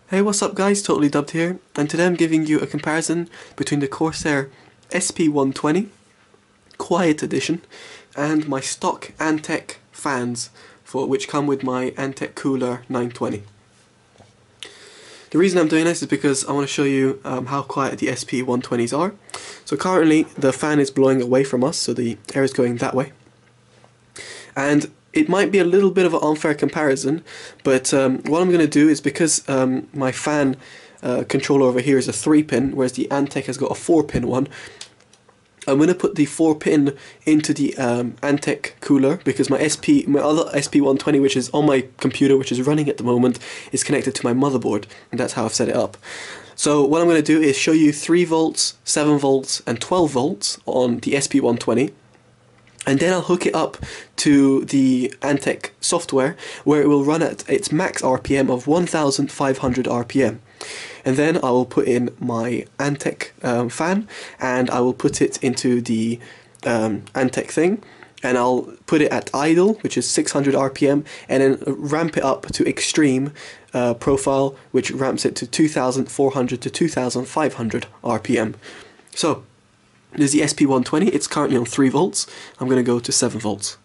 Hey, what's up guys, Totally Dubbed here, and today I'm giving you a comparison between the Corsair SP120 Quiet Edition and my stock Antec fans, which come with my Antec Kühler 920. The reason I'm doing this is because I want to show you how quiet the SP120s are. So currently the fan is blowing away from us, so the air is going that way. And it might be a little bit of an unfair comparison, but what I'm going to do is, because my fan controller over here is a 3-pin, whereas the Antec has got a 4-pin one, I'm going to put the 4-pin into the Antec cooler, because my other SP120, which is on my computer, which is running at the moment, is connected to my motherboard, and that's how I've set it up. So what I'm going to do is show you 3 volts, 7 volts, and 12 volts on the SP120. And then I'll hook it up to the Antec software, where it will run at its max RPM of 1500 RPM. And then I will put in my Antec fan, and I will put it into the Antec thing, and I'll put it at idle, which is 600 RPM, and then ramp it up to extreme profile, which ramps it to 2400 to 2500 RPM. So there's the SP120, it's currently on 3 volts, I'm going to go to 7 volts.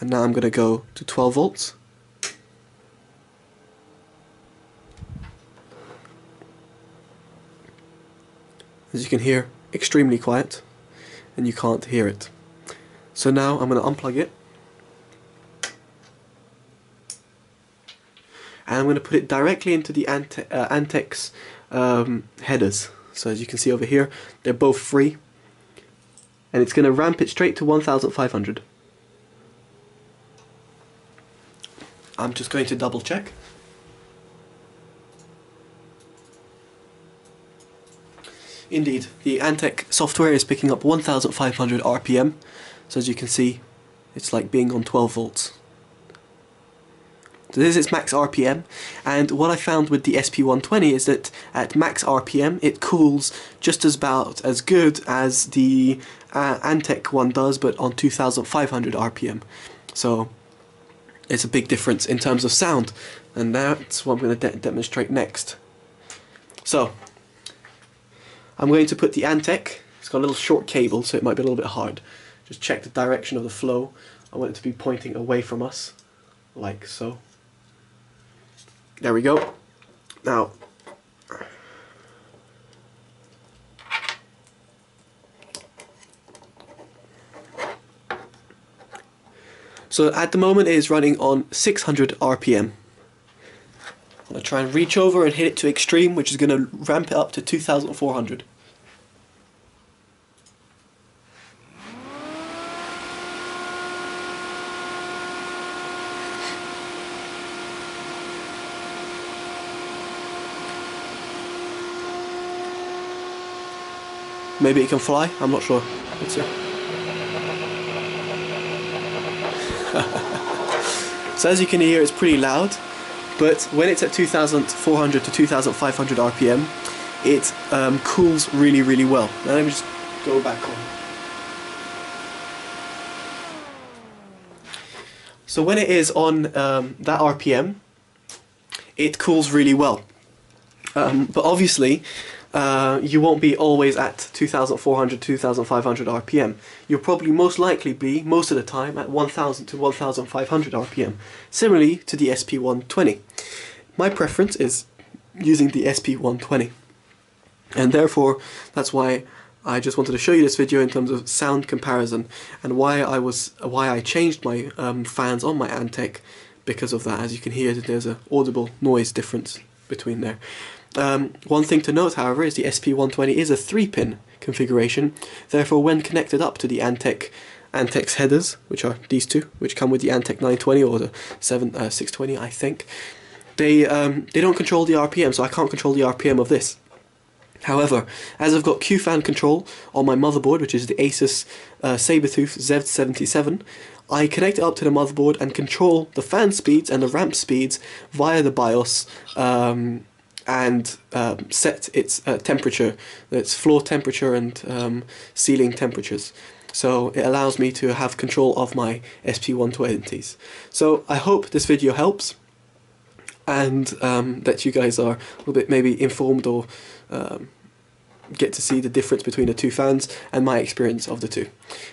And now I'm going to go to 12 volts. As you can hear, extremely quiet, and you can't hear it. So now I'm going to unplug it. And I'm going to put it directly into the Antec's headers. So as you can see over here, they're both free, and it's going to ramp it straight to 1500. I'm just going to double check. Indeed, the Antec software is picking up 1500 RPM, so as you can see, it's like being on 12 volts. So this is its max RPM, and what I found with the SP120 is that at max RPM it cools just about as good as the Antec one does, but on 2500 RPM. So it's a big difference in terms of sound, and that's what I'm going to demonstrate next. So I'm going to put the Antec, it's got a little short cable, so it might be a little bit hard. Just check the direction of the flow. I want it to be pointing away from us, like so. There we go. Now, so at the moment it is running on 600 RPM. I'm going to try and reach over and hit it to extreme, which is going to ramp it up to 2400. Maybe it can fly, I'm not sure. Let's see. So as you can hear, it's pretty loud, but when it's at 2400 to 2500 RPM, it cools really, really well. Now let me just go back on. So when it is on that RPM, it cools really well. But obviously, you won't be always at 2400 to 2500 RPM. You'll probably most likely be, most of the time, at 1000 to 1500 RPM, similarly to the SP120. My preference is using the SP120, and therefore that's why I just wanted to show you this video in terms of sound comparison, and why I changed my fans on my Antec because of that. As you can hear, there's an audible noise difference between there. One thing to note, however, is the SP120 is a 3-pin configuration. Therefore, when connected up to the Antec's headers, which are these two, which come with the Antec 920 or the 620, I think, they don't control the RPM, so I can't control the RPM of this. However, as I've got Q-fan control on my motherboard, which is the Asus Sabertooth Z77, I connect it up to the motherboard and control the fan speeds and the ramp speeds via the BIOS, and set its temperature, its floor temperature and ceiling temperatures. So it allows me to have control of my SP120s. So I hope this video helps, and that you guys are a little bit maybe informed, or get to see the difference between the two fans and my experience of the two.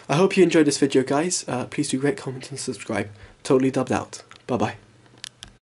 I hope you enjoyed this video, guys. Please do rate, comment and subscribe. Totally dubbed out. Bye bye.